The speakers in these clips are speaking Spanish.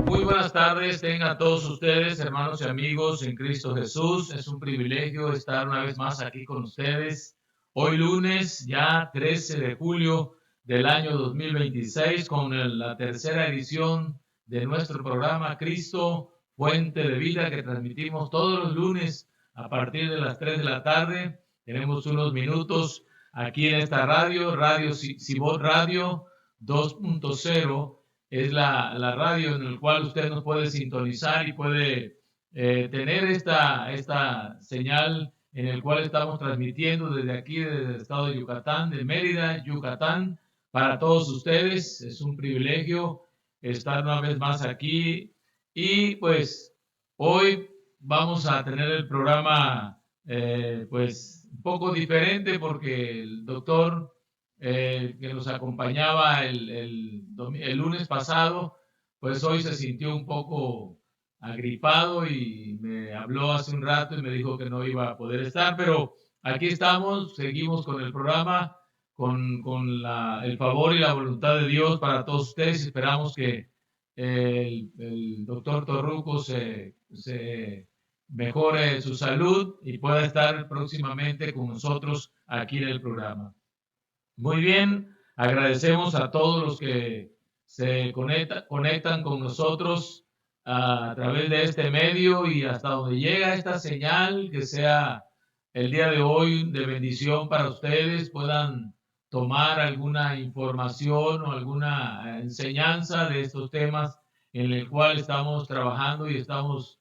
Muy buenas tardes, tengan todos ustedes, hermanos y amigos en Cristo Jesús. Es un privilegio estar una vez más aquí con ustedes. Hoy lunes, ya 13 de julio del año 2026, con la tercera edición de nuestro programa Cristo, Fuente de Vida, que transmitimos todos los lunes a partir de las 3 de la tarde. Tenemos unos minutos aquí en esta radio, Cibot Radio 2.0. Es la radio en la cual usted nos puede sintonizar y puede tener esta señal en el cual estamos transmitiendo desde aquí, desde el estado de Yucatán, de Mérida, Yucatán, para todos ustedes. Es un privilegio estar una vez más aquí y pues hoy vamos a tener el programa pues un poco diferente porque el doctor que nos acompañaba el lunes pasado, pues hoy se sintió un poco agripado y me habló hace un rato y me dijo que no iba a poder estar, pero aquí estamos, seguimos con el programa, con el favor y la voluntad de Dios para todos ustedes. Esperamos que el doctor Torruco se mejore su salud y pueda estar próximamente con nosotros aquí en el programa. Muy bien, agradecemos a todos los que se conectan con nosotros a través de este medio y hasta donde llega esta señal, que sea el día de hoy de bendición para ustedes, puedan tomar alguna información o alguna enseñanza de estos temas en el cual estamos trabajando y estamos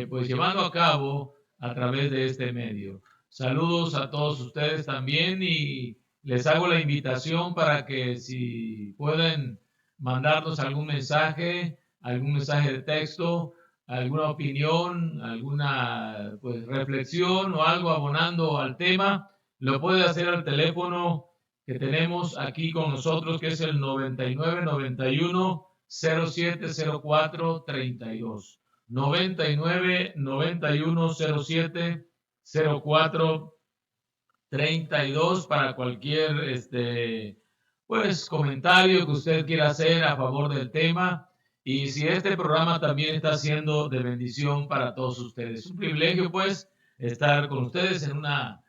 pues llevando a cabo a través de este medio. Saludos a todos ustedes también y les hago la invitación para que si pueden mandarnos algún mensaje de texto, alguna opinión, alguna pues, reflexión o algo abonando al tema, lo puede hacer al teléfono que tenemos aquí con nosotros, que es el 9991 0704 32. 9991 0704 32 para cualquier pues comentario que usted quiera hacer a favor del tema, y si este programa también está siendo de bendición para todos ustedes. Es un privilegio pues estar con ustedes en una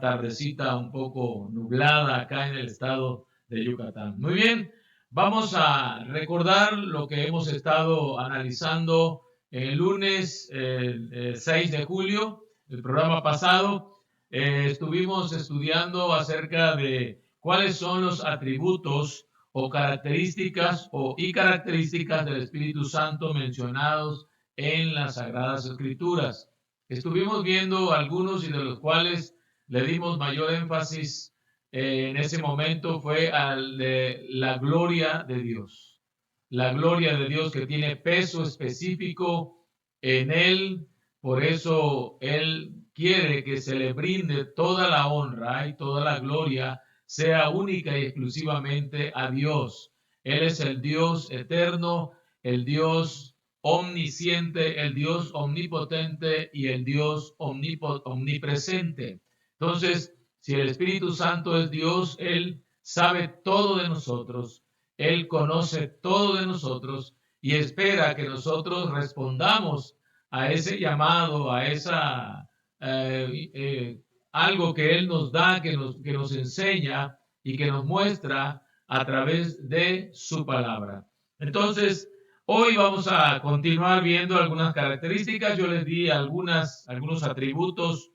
tardecita un poco nublada acá en el estado de Yucatán. Muy bien, vamos a recordar lo que hemos estado analizando el lunes 6 de julio, el programa pasado. Estuvimos estudiando acerca de cuáles son los atributos o características del Espíritu Santo mencionados en las Sagradas Escrituras. Estuvimos viendo algunos y de los cuales le dimos mayor énfasis en ese momento fue al de la gloria de Dios. La gloria de Dios que tiene peso específico en Él, por eso Él quiere que se le brinde toda la honra y toda la gloria sea única y exclusivamente a Dios. Él es el Dios eterno, el Dios omnisciente, el Dios omnipotente y el Dios omnipresente. Entonces, si el Espíritu Santo es Dios, Él sabe todo de nosotros, Él conoce todo de nosotros y espera que nosotros respondamos a ese llamado, a esa algo que Él nos da, que nos enseña y que nos muestra a través de su palabra. Entonces, hoy vamos a continuar viendo algunas características. Yo les di algunos atributos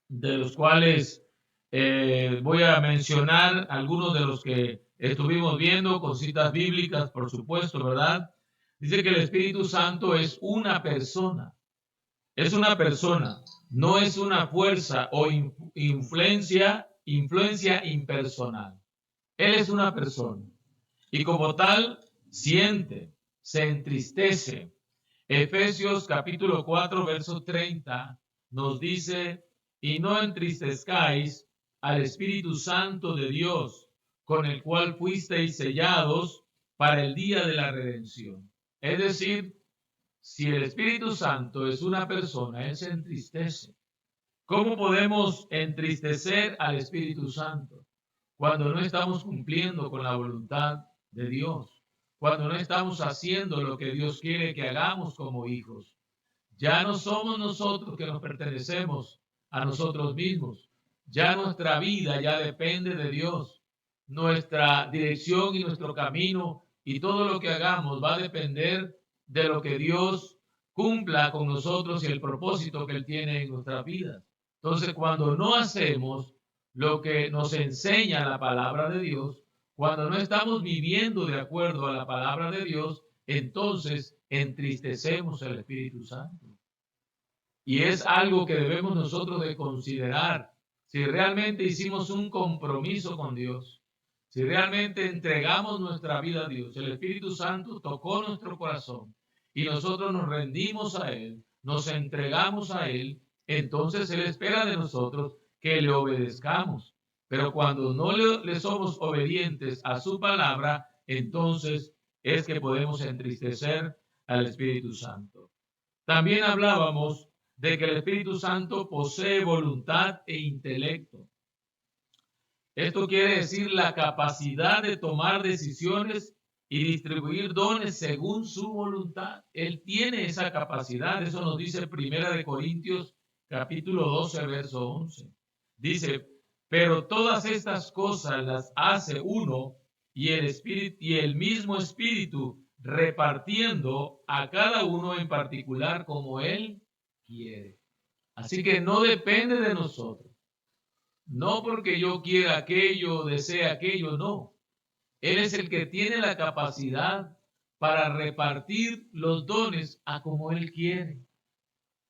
de los cuales voy a mencionar algunos de los que estuvimos viendo con citas bíblicas, por supuesto, ¿verdad? Dice que el Espíritu Santo es una persona. Es una persona, no es una fuerza o influencia impersonal. Él es una persona y como tal siente, se entristece. Efesios capítulo 4, verso 30 nos dice, y no entristezcáis al Espíritu Santo de Dios, con el cual fuisteis sellados para el día de la redención. Es decir, si el Espíritu Santo es una persona, Él se entristece. ¿Cómo podemos entristecer al Espíritu Santo? cuando no estamos cumpliendo con la voluntad de Dios, cuando no estamos haciendo lo que Dios quiere que hagamos como hijos. Ya no somos nosotros que nos pertenecemos a nosotros mismos. Ya nuestra vida ya depende de Dios. Nuestra dirección y nuestro camino y todo lo que hagamos va a depender de lo que Dios cumpla con nosotros y el propósito que Él tiene en nuestras vidas. Entonces, cuando no hacemos lo que nos enseña la palabra de Dios, cuando no estamos viviendo de acuerdo a la palabra de Dios, entonces entristecemos al Espíritu Santo. Y es algo que debemos nosotros de considerar. Si realmente hicimos un compromiso con Dios, si realmente entregamos nuestra vida a Dios, el Espíritu Santo tocó nuestro corazón y nosotros nos rendimos a Él, nos entregamos a Él, entonces Él espera de nosotros que le obedezcamos. Pero cuando no le somos obedientes a su palabra, entonces es que podemos entristecer al Espíritu Santo. También hablábamos de que el Espíritu Santo posee voluntad e intelecto. Esto quiere decir la capacidad de tomar decisiones y distribuir dones según su voluntad. Él tiene esa capacidad. Eso nos dice 1 Corintios capítulo 12, verso 11. Dice, pero todas estas cosas las hace uno y el mismo Espíritu repartiendo a cada uno en particular como Él quiere. Así que no depende de nosotros. No porque yo quiera aquello, desee aquello, no. Él es el que tiene la capacidad para repartir los dones a como Él quiere.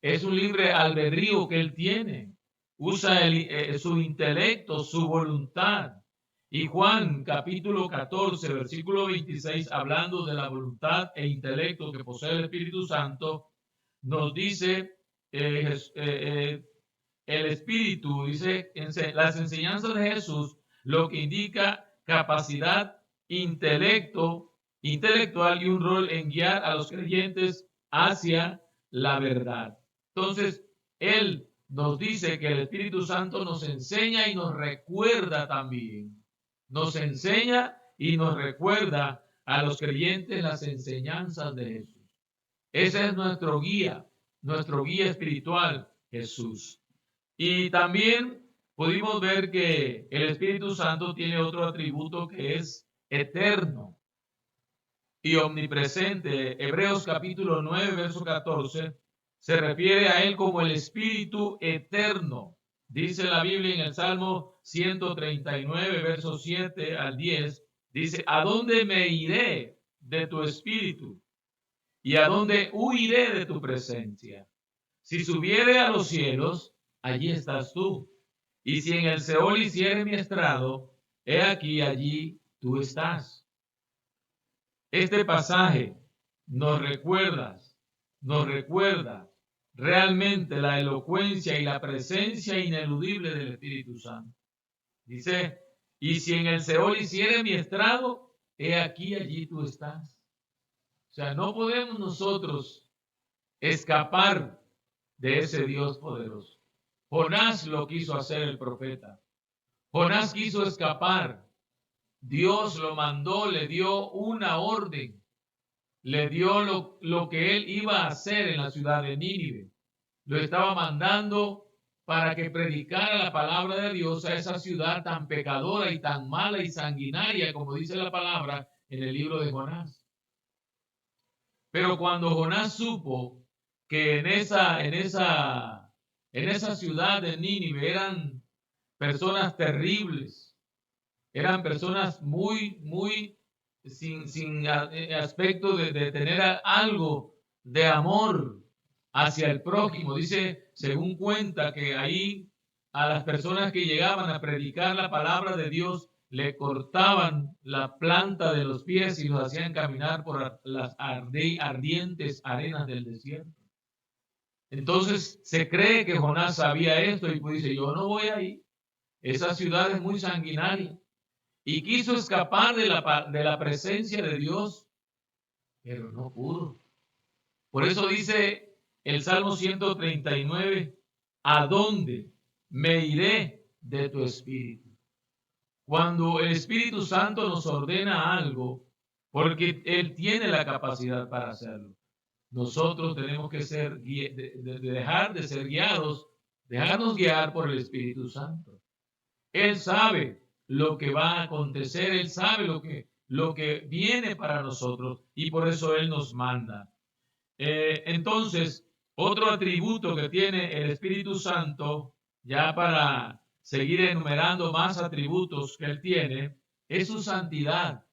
Es un libre albedrío que Él tiene. Usa su intelecto, su voluntad. Y Juan capítulo 14, versículo 26, hablando de la voluntad e intelecto que posee el Espíritu Santo, nos dice el Espíritu, dice las enseñanzas de Jesús, lo que indica capacidad intelectual y un rol en guiar a los creyentes hacia la verdad. Entonces, Él nos dice que el Espíritu Santo nos enseña y nos recuerda también. Nos enseña y nos recuerda a los creyentes las enseñanzas de Jesús. Ese es nuestro guía espiritual, Jesús. Y también pudimos ver que el Espíritu Santo tiene otro atributo que es eterno y omnipresente. Hebreos capítulo 9, verso 14, se refiere a Él como el Espíritu eterno. Dice la Biblia en el Salmo 139, verso 7 al 10, dice, ¿a dónde me iré de tu Espíritu? ¿Y a dónde huiré de tu presencia? Si subiere a los cielos, allí estás tú. Y si en el Seol hiciere mi estrado, he aquí, allí tú estás. Este pasaje nos recuerda realmente la elocuencia y la presencia ineludible del Espíritu Santo. Dice, y si en el Seol hiciere mi estrado, he aquí, allí tú estás. O sea, no podemos nosotros escapar de ese Dios poderoso. Jonás lo quiso hacer el profeta. Jonás quiso escapar. Dios lo mandó, le dio una orden. Le dio lo que él iba a hacer en la ciudad de Nínive. Lo estaba mandando para que predicara la palabra de Dios a esa ciudad tan pecadora y tan mala y sanguinaria, como dice la palabra en el libro de Jonás. Pero cuando Jonás supo que en esa ciudad de Nínive eran personas terribles, eran personas muy sin aspecto de tener algo de amor hacia el prójimo. Dice, según cuenta, que ahí a las personas que llegaban a predicar la palabra de Dios le cortaban la planta de los pies y los hacían caminar por las ardientes arenas del desierto. Entonces se cree que Jonás sabía esto y pues dice, yo no voy ahí. Esa ciudad es muy sanguinaria. Y quiso escapar de la presencia de Dios, pero no pudo. Por eso dice el Salmo 139, ¿a dónde me iré de tu espíritu? Cuando el Espíritu Santo nos ordena algo, porque Él tiene la capacidad para hacerlo, nosotros tenemos que ser, dejar de ser guiados, dejarnos guiar por el Espíritu Santo. Él sabe lo que va a acontecer, Él sabe lo que viene para nosotros y por eso Él nos manda. Entonces, otro atributo que tiene el Espíritu Santo, ya para seguir enumerando más atributos que Él tiene, es su santidad.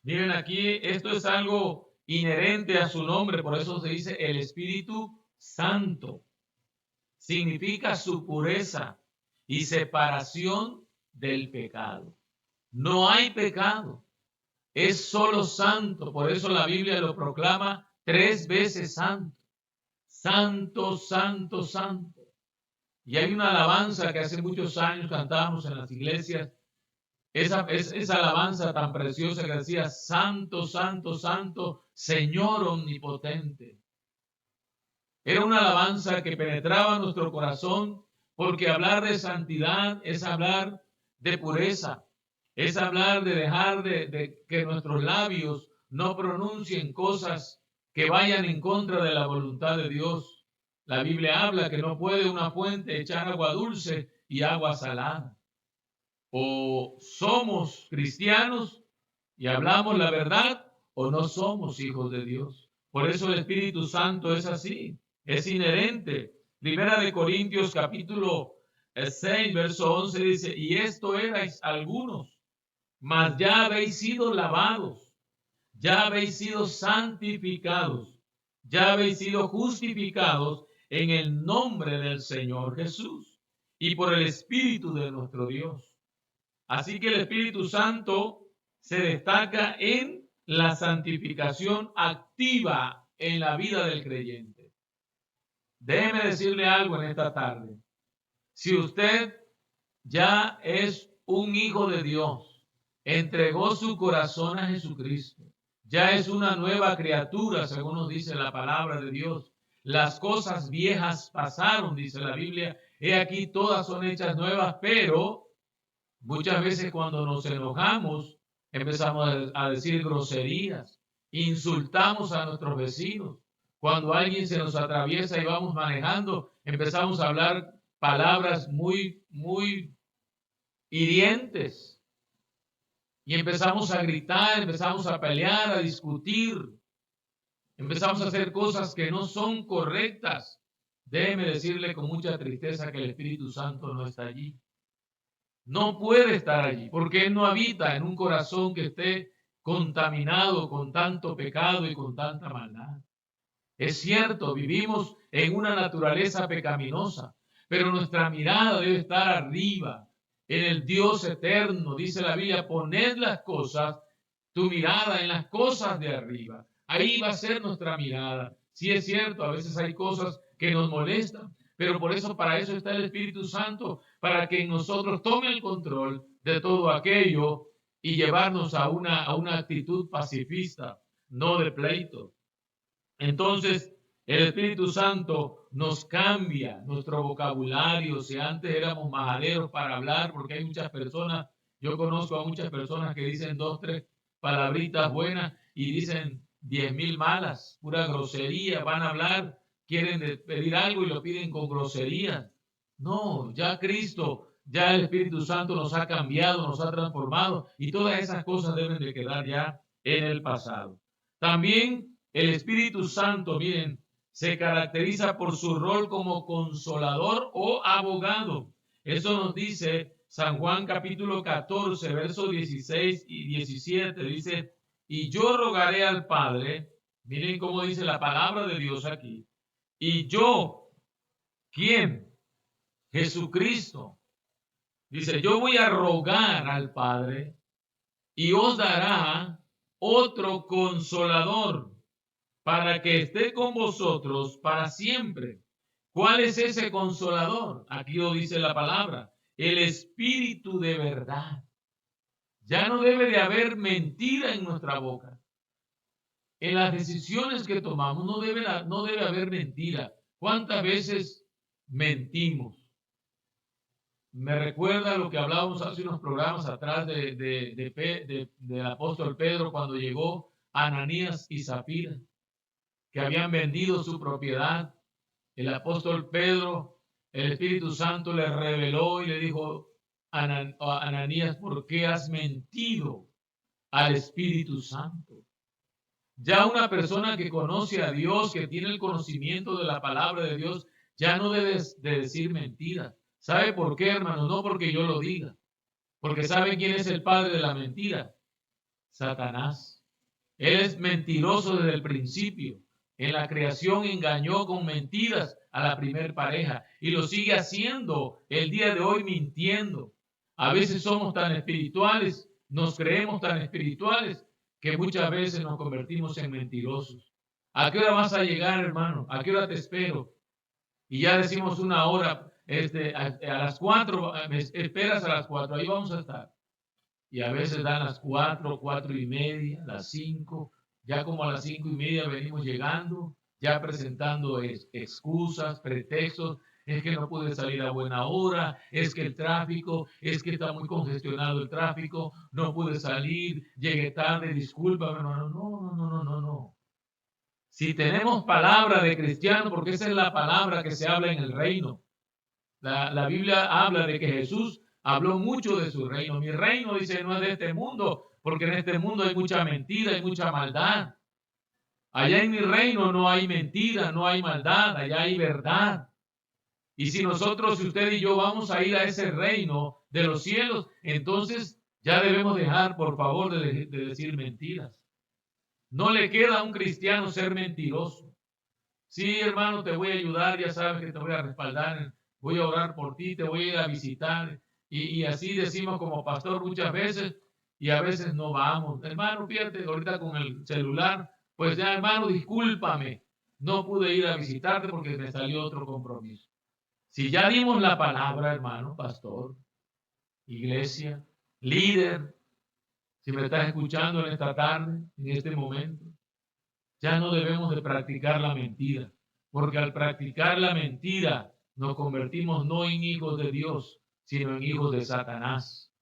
Miren aquí, esto es algo inherente a su nombre, por eso se dice el Espíritu Santo. Significa su pureza y separación del pecado. No hay pecado, es solo santo, por eso la Biblia lo proclama 3 veces santo. Santo, santo, santo. Y hay una alabanza que hace muchos años cantábamos en las iglesias, esa alabanza tan preciosa que decía, santo, santo, santo, Señor omnipotente. Era una alabanza que penetraba nuestro corazón, porque hablar de santidad es hablar de pureza, es hablar de dejar de que nuestros labios no pronuncien cosas que vayan en contra de la voluntad de Dios. La Biblia habla que no puede una fuente echar agua dulce y agua salada. O somos cristianos y hablamos la verdad, o no somos hijos de Dios. Por eso el Espíritu Santo es así, es inherente. Primera de Corintios capítulo 6, verso 11 dice, y esto erais algunos, mas ya habéis sido lavados, ya habéis sido santificados, ya habéis sido justificados en el nombre del Señor Jesús y por el Espíritu de nuestro Dios. Así que el Espíritu Santo se destaca en la santificación activa en la vida del creyente. Déjeme decirle algo en esta tarde. Si usted ya es un hijo de Dios, entregó su corazón a Jesucristo, ya es una nueva criatura, según nos dice la palabra de Dios. Las cosas viejas pasaron, dice la Biblia, he aquí todas son hechas nuevas, pero muchas veces cuando nos enojamos empezamos a decir groserías, insultamos a nuestros vecinos. Cuando alguien se nos atraviesa y vamos manejando, empezamos a hablar palabras muy hirientes. Y empezamos a gritar, empezamos a pelear, a discutir. Empezamos a hacer cosas que no son correctas. Déjeme decirle con mucha tristeza que el Espíritu Santo no está allí. No puede estar allí, porque Él no habita en un corazón que esté contaminado con tanto pecado y con tanta maldad. Es cierto, vivimos en una naturaleza pecaminosa, pero nuestra mirada debe estar arriba, en el Dios eterno. Dice la Biblia, poned las cosas, tu mirada en las cosas de arriba. Ahí va a ser nuestra mirada. Sí es cierto, a veces hay cosas que nos molestan, pero por eso, para eso está el Espíritu Santo, para que en nosotros tome el control de todo aquello y llevarnos a una actitud pacifista, no de pleito. Entonces, el Espíritu Santo nos cambia nuestro vocabulario. Si antes éramos majaderos para hablar, porque hay muchas personas, yo conozco a muchas personas que dicen 2, 3 palabritas buenas y dicen 10,000 malas, pura grosería, van a hablar, quieren pedir algo y lo piden con grosería. No, ya Cristo, ya el Espíritu Santo nos ha cambiado, nos ha transformado y todas esas cosas deben de quedar ya en el pasado. También el Espíritu Santo, miren, se caracteriza por su rol como consolador o abogado. Eso nos dice San Juan capítulo 14, versos 16 y 17. Dice, y yo rogaré al Padre, miren cómo dice la palabra de Dios aquí, y yo, ¿quién? Jesucristo. Dice, yo voy a rogar al Padre y os dará otro consolador para que esté con vosotros para siempre. ¿Cuál es ese consolador? Aquí lo dice la palabra, el Espíritu de verdad. Ya no debe de haber mentira en nuestra boca. En las decisiones que tomamos no debe haber mentira. ¿Cuántas veces mentimos? Me recuerda lo que hablábamos hace unos programas atrás del apóstol Pedro cuando llegó Ananías y Zafira, que habían vendido su propiedad. El apóstol Pedro, el Espíritu Santo le reveló y le dijo a Ananías, ¿por qué has mentido al Espíritu Santo? Ya una persona que conoce a Dios, que tiene el conocimiento de la palabra de Dios, ya no debe de decir mentiras. ¿Sabe por qué, hermano? No porque yo lo diga, porque ¿sabe quién es el padre de la mentira? Satanás. Él es mentiroso desde el principio. En la creación engañó con mentiras a la primer pareja y lo sigue haciendo el día de hoy mintiendo. A veces somos tan espirituales, nos creemos tan espirituales que muchas veces nos convertimos en mentirosos. ¿A qué hora vas a llegar, hermano? ¿A qué hora te espero? Y ya decimos una hora, a las 4, me esperas a las 4, ahí vamos a estar. Y a veces dan las 4, 4:30, las 5, ya como a las 5:30 venimos llegando, ya presentando excusas, pretextos, es que no pude salir a buena hora, es que el tráfico, es que está muy congestionado el tráfico, no pude salir, llegué tarde, discúlpame, hermano. No. Si tenemos palabra de cristiano, porque esa es la palabra que se habla en el reino. La Biblia habla de que Jesús habló mucho de su reino. Mi reino, dice, no es de este mundo, porque en este mundo hay mucha mentira, hay mucha maldad. Allá en mi reino no hay mentira, no hay maldad, allá hay verdad. Y si nosotros, si usted y yo vamos a ir a ese reino de los cielos, entonces ya debemos dejar, por favor, de decir mentiras. No le queda a un cristiano ser mentiroso. Sí, hermano, te voy a ayudar, ya sabes que te voy a respaldar, voy a orar por ti, te voy a ir a visitar. Y así decimos como pastor muchas veces y a veces no vamos. Hermano, fíjate, ahorita con el celular, pues ya, hermano, discúlpame, no pude ir a visitarte porque me salió otro compromiso. Si ya dimos la palabra, hermano, pastor, iglesia, líder, si me estás escuchando en esta tarde, en este momento, ya no debemos de practicar la mentira, porque al practicar la mentira nos convertimos no en hijos de Dios, sino en hijos de Satanás.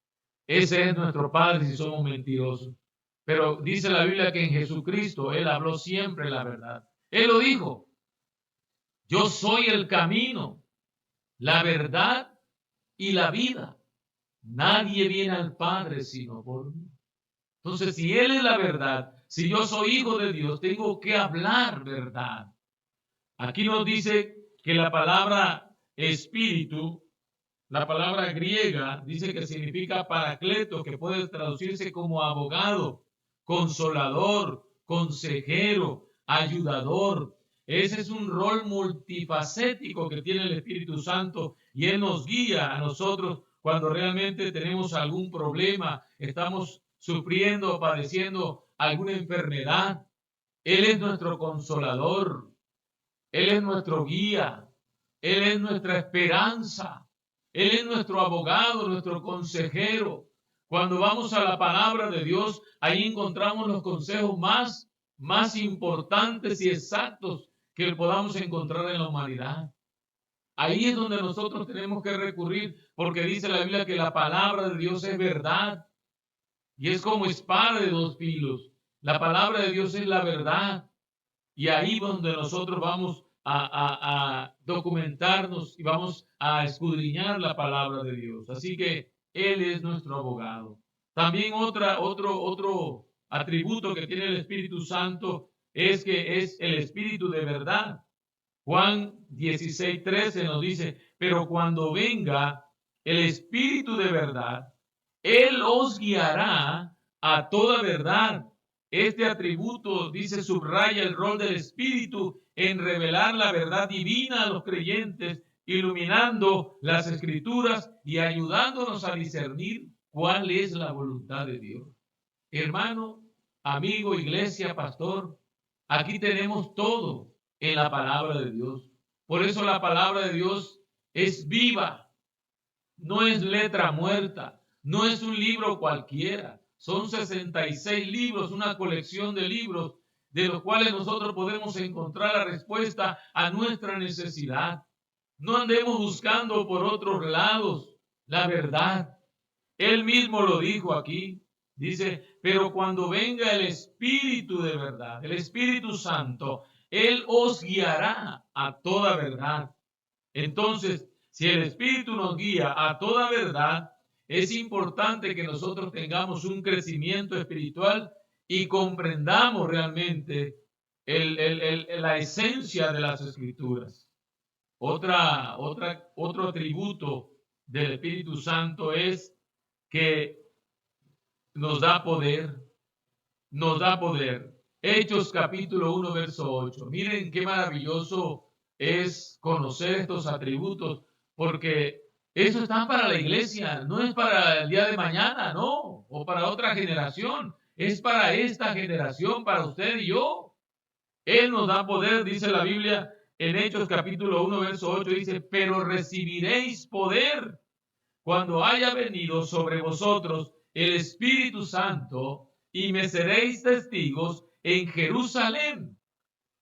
Ese es nuestro Padre si somos mentirosos. Pero dice la Biblia que en Jesucristo Él habló siempre la verdad. Él lo dijo, yo soy el camino, la verdad y la vida. Nadie viene al Padre sino por mí. Entonces, si Él es la verdad, si yo soy hijo de Dios, tengo que hablar verdad. Aquí nos dice que la palabra espíritu, la palabra griega, dice que significa paracleto, que puede traducirse como abogado, consolador, consejero, ayudador. Ese es un rol multifacético que tiene el Espíritu Santo y Él nos guía a nosotros cuando realmente tenemos algún problema, estamos sufriendo o padeciendo alguna enfermedad. Él es nuestro consolador. Él es nuestro guía, Él es nuestra esperanza, Él es nuestro abogado, nuestro consejero. Cuando vamos a la palabra de Dios, ahí encontramos los consejos más importantes y exactos que podamos encontrar en la humanidad. Ahí es donde nosotros tenemos que recurrir, porque dice la Biblia que la palabra de Dios es verdad y es como espada de dos filos. La palabra de Dios es la verdad. Y ahí es donde nosotros vamos a documentarnos y vamos a escudriñar la palabra de Dios. Así que Él es nuestro abogado. También otro atributo que tiene el Espíritu Santo es que es el Espíritu de verdad. Juan 16:13 nos dice, pero cuando venga el Espíritu de verdad, Él os guiará a toda verdad. Este atributo, dice, subraya el rol del Espíritu en revelar la verdad divina a los creyentes, iluminando las Escrituras y ayudándonos a discernir cuál es la voluntad de Dios. Hermano, amigo, iglesia, pastor, aquí tenemos todo en la palabra de Dios. Por eso la palabra de Dios es viva, no es letra muerta, no es un libro cualquiera. Son 66 libros, una colección de libros de los cuales nosotros podemos encontrar la respuesta a nuestra necesidad. No andemos buscando por otros lados. la verdad. Él mismo lo dijo aquí. Dice, pero cuando venga el Espíritu de verdad, el Espíritu Santo, Él os guiará a toda verdad. Entonces, si el Espíritu nos guía a toda verdad, es importante que nosotros tengamos un crecimiento espiritual y comprendamos realmente la esencia de las Escrituras. Otro atributo del Espíritu Santo es que nos da poder, nos da poder. Hechos capítulo 1, verso 8. Miren qué maravilloso es conocer estos atributos, porque eso está para la iglesia, no es para el día de mañana, no, o para otra generación, es para esta generación, para usted y yo. Él nos da poder, dice la Biblia en Hechos capítulo 1, verso 8, dice, pero recibiréis poder cuando haya venido sobre vosotros el Espíritu Santo, y me seréis testigos en Jerusalén,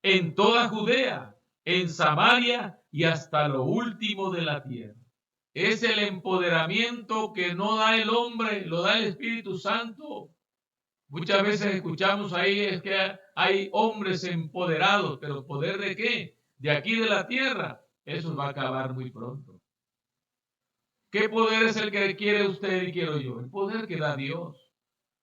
en toda Judea, en Samaria y hasta lo último de la tierra. Es el empoderamiento que no da el hombre, lo da el Espíritu Santo. Muchas veces escuchamos ahí es que hay hombres empoderados, pero ¿poder de qué? De aquí de la tierra. Eso va a acabar muy pronto. ¿Qué poder es el que quiere usted y quiero yo? El poder que da Dios.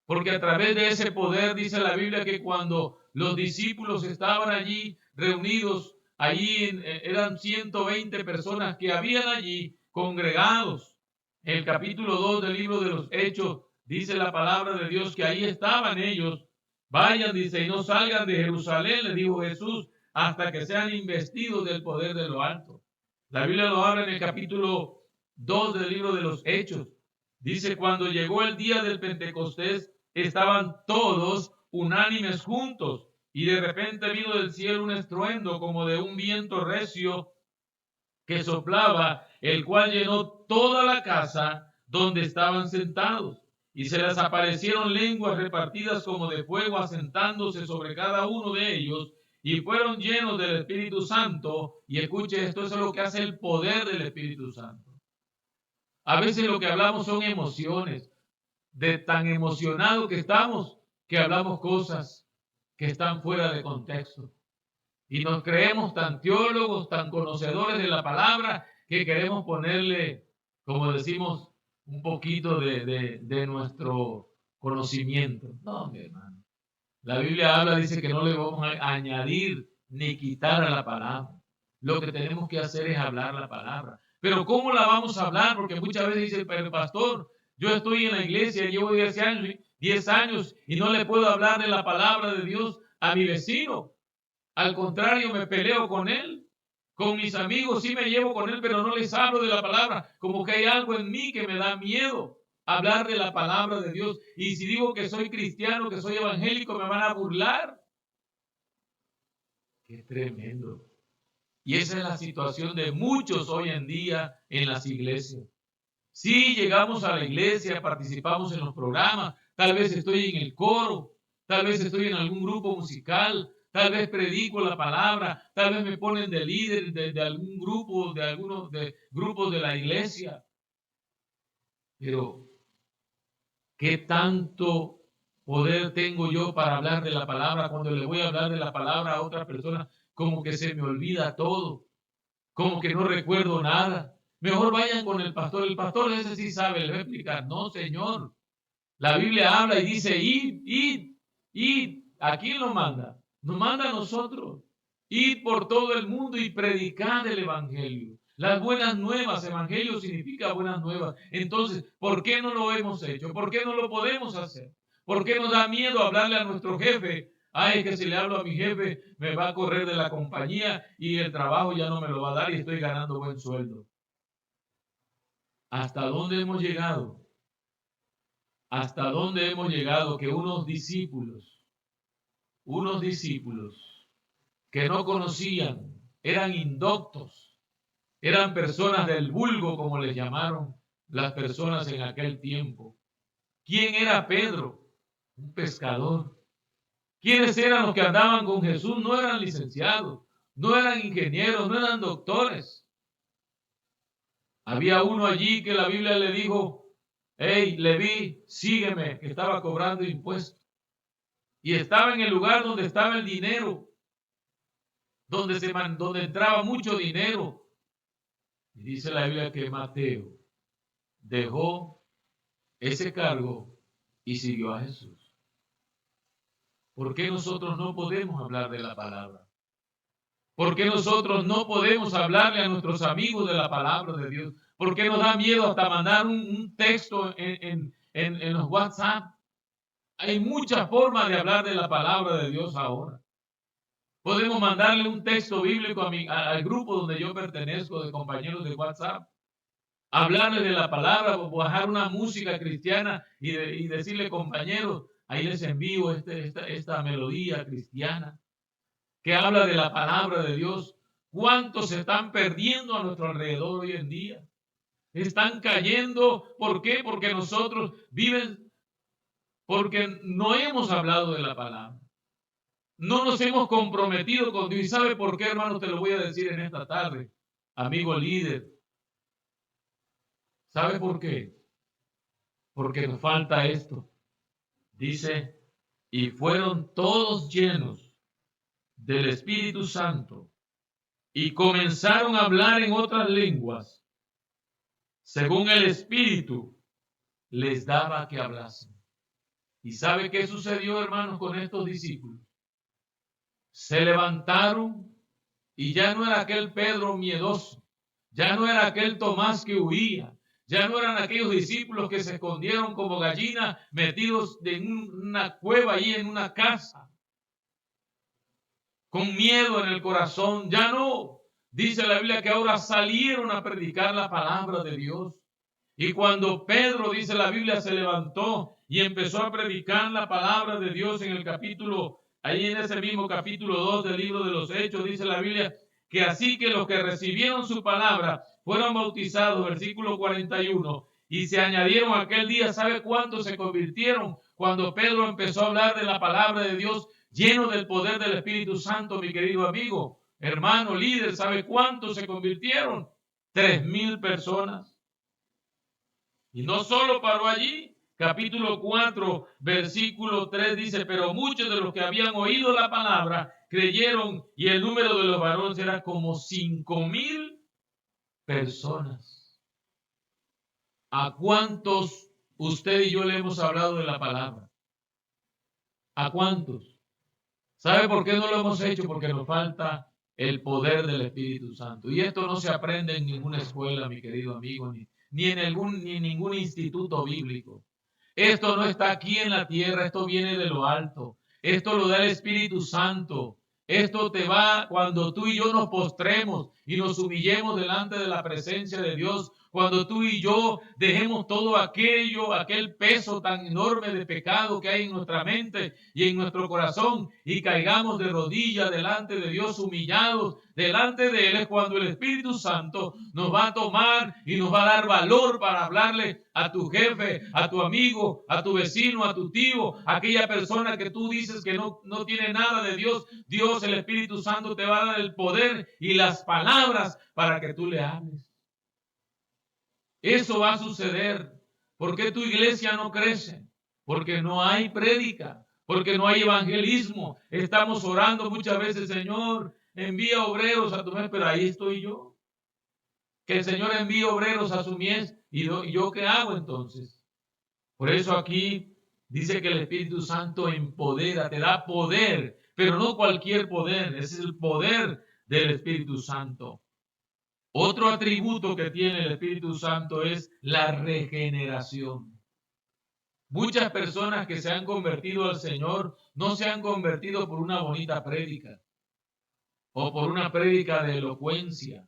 Porque a través de ese poder dice la Biblia que cuando los discípulos estaban allí reunidos, eran 120 personas que habían allí congregados. En el capítulo 2 del libro de los Hechos dice la palabra de Dios que ahí estaban ellos. Vayan, dice, y no salgan de Jerusalén, le dijo Jesús, hasta que sean investidos del poder de lo alto. La Biblia lo habla en el capítulo 2 del libro de los Hechos. Dice, cuando llegó el día del Pentecostés, estaban todos unánimes juntos, y de repente vino del cielo un estruendo como de un viento recio que soplaba, el cual llenó toda la casa donde estaban sentados. Y se les aparecieron lenguas repartidas como de fuego, asentándose sobre cada uno de ellos, y fueron llenos del Espíritu Santo. Y escuche, esto es lo que hace el poder del Espíritu Santo. A veces lo que hablamos son emociones, de tan emocionado que estamos, que hablamos cosas que están fuera de contexto. Y nos creemos tan teólogos, tan conocedores de la palabra, que queremos ponerle, como decimos, un poquito de nuestro conocimiento. No, mi hermano. La Biblia habla, dice que no le vamos a añadir ni quitar a la palabra. Lo que tenemos que hacer es hablar la palabra. Pero ¿cómo la vamos a hablar? Porque muchas veces dice, pero pastor, yo estoy en la iglesia, llevo 10 años y no le puedo hablar de la palabra de Dios a mi vecino. Al contrario, me peleo con él. Con mis amigos sí me llevo con él, pero no les hablo de la palabra. Como que hay algo en mí que me da miedo hablar de la palabra de Dios. Y si digo que soy cristiano, que soy evangélico, me van a burlar. Qué tremendo. Y esa es la situación de muchos hoy en día en las iglesias. Sí, llegamos a la iglesia, participamos en los programas, tal vez estoy en el coro, tal vez estoy en algún grupo musical, tal vez predico la palabra, tal vez me ponen de líder de algún grupo, de algunos de grupos de la iglesia. Pero, ¿qué tanto poder tengo yo para hablar de la palabra cuando le voy a hablar de la palabra a otra persona? Como que se me olvida todo, como que no recuerdo nada. Mejor vayan con el pastor ese sí sabe, le va a explicar. No, Señor. La Biblia habla y dice, id. ¿A quién lo manda? Nos manda a nosotros. Id por todo el mundo y predicad el Evangelio. Las buenas nuevas, Evangelio significa buenas nuevas. Entonces, ¿por qué no lo hemos hecho? ¿Por qué no lo podemos hacer? ¿Por qué nos da miedo hablarle a nuestro jefe? Ay, que si le hablo a mi jefe, me va a correr de la compañía y el trabajo ya no me lo va a dar y estoy ganando buen sueldo. ¿Hasta dónde hemos llegado? ¿Hasta dónde hemos llegado que unos discípulos que no conocían, eran indoctos, eran personas del vulgo, como les llamaron las personas en aquel tiempo? ¿Quién era Pedro? Un pescador. ¿Quiénes eran los que andaban con Jesús? No eran licenciados, no eran ingenieros, no eran doctores. Había uno allí que la Biblia le dijo, hey, Leví, sígueme, que estaba cobrando impuestos. Y estaba en el lugar donde estaba el dinero, donde entraba mucho dinero. Y dice la Biblia que Mateo dejó ese cargo y siguió a Jesús. ¿Por qué nosotros no podemos hablar de la palabra? ¿Por qué nosotros no podemos hablarle a nuestros amigos de la palabra de Dios? ¿Por qué nos da miedo hasta mandar un texto en los WhatsApp? Hay muchas formas de hablar de la palabra de Dios ahora. Podemos mandarle un texto bíblico al grupo donde yo pertenezco de compañeros de WhatsApp, hablarles de la palabra, bajar una música cristiana y decirle, compañeros, ahí les envío esta melodía cristiana que habla de la palabra de Dios. ¿Cuántos se están perdiendo a nuestro alrededor hoy en día? Están cayendo. ¿Por qué? Porque porque no hemos hablado de la palabra. No nos hemos comprometido con Dios. ¿Y sabe por qué, hermano? Te lo voy a decir en esta tarde, amigo líder. ¿Sabe por qué? Porque nos falta esto. Dice, y fueron todos llenos del Espíritu Santo y comenzaron a hablar en otras lenguas, según el Espíritu les daba que hablasen. ¿Y sabe qué sucedió, hermanos, con estos discípulos? Se levantaron y ya no era aquel Pedro miedoso, ya no era aquel Tomás que huía, ya no eran aquellos discípulos que se escondieron como gallinas metidos en una cueva ahí en una casa, con miedo en el corazón. Ya no. Dice la Biblia que ahora salieron a predicar la palabra de Dios. Y cuando Pedro, dice la Biblia, se levantó y empezó a predicar la palabra de Dios en el capítulo, ahí en ese mismo capítulo 2 del libro de los Hechos, dice la Biblia, que así que los que recibieron su palabra fueron bautizados, versículo 41, y se añadieron aquel día. ¿Sabe cuántos se convirtieron cuando Pedro empezó a hablar de la palabra de Dios, lleno del poder del Espíritu Santo, mi querido amigo, hermano, líder? ¿Sabe cuántos se convirtieron? 3,000 personas. Y no solo paró allí. Capítulo 4, versículo 3 dice, pero muchos de los que habían oído la palabra creyeron, y el número de los varones era como 5,000 personas. ¿A cuántos usted y yo le hemos hablado de la palabra? ¿A cuántos? ¿Sabe por qué no lo hemos hecho? Porque nos falta el poder del Espíritu Santo. Y esto no se aprende en ninguna escuela, mi querido amigo, ni en ningún instituto bíblico. Esto no está aquí en la tierra, esto viene de lo alto. Esto lo da el Espíritu Santo. Esto te va cuando tú y yo nos postremos y nos humillemos delante de la presencia de Dios. Cuando tú y yo dejemos todo aquel peso tan enorme de pecado que hay en nuestra mente y en nuestro corazón y caigamos de rodillas delante de Dios, humillados delante de Él, es cuando el Espíritu Santo nos va a tomar y nos va a dar valor para hablarle a tu jefe, a tu amigo, a tu vecino, a tu tío, a aquella persona que tú dices que no tiene nada de Dios. Dios, el Espíritu Santo, te va a dar el poder y las palabras para que tú le hables. Eso va a suceder. ¿Por qué tu iglesia no crece? Porque no hay prédica, porque no hay evangelismo. Estamos orando muchas veces, Señor, envía obreros a tu mies, pero ahí estoy yo. Que el Señor envíe obreros a su mies, ¿y yo qué hago entonces? Por eso aquí dice que el Espíritu Santo empodera, te da poder, pero no cualquier poder, ese es el poder del Espíritu Santo. Otro atributo que tiene el Espíritu Santo es la regeneración. Muchas personas que se han convertido al Señor no se han convertido por una bonita prédica o por una prédica de elocuencia.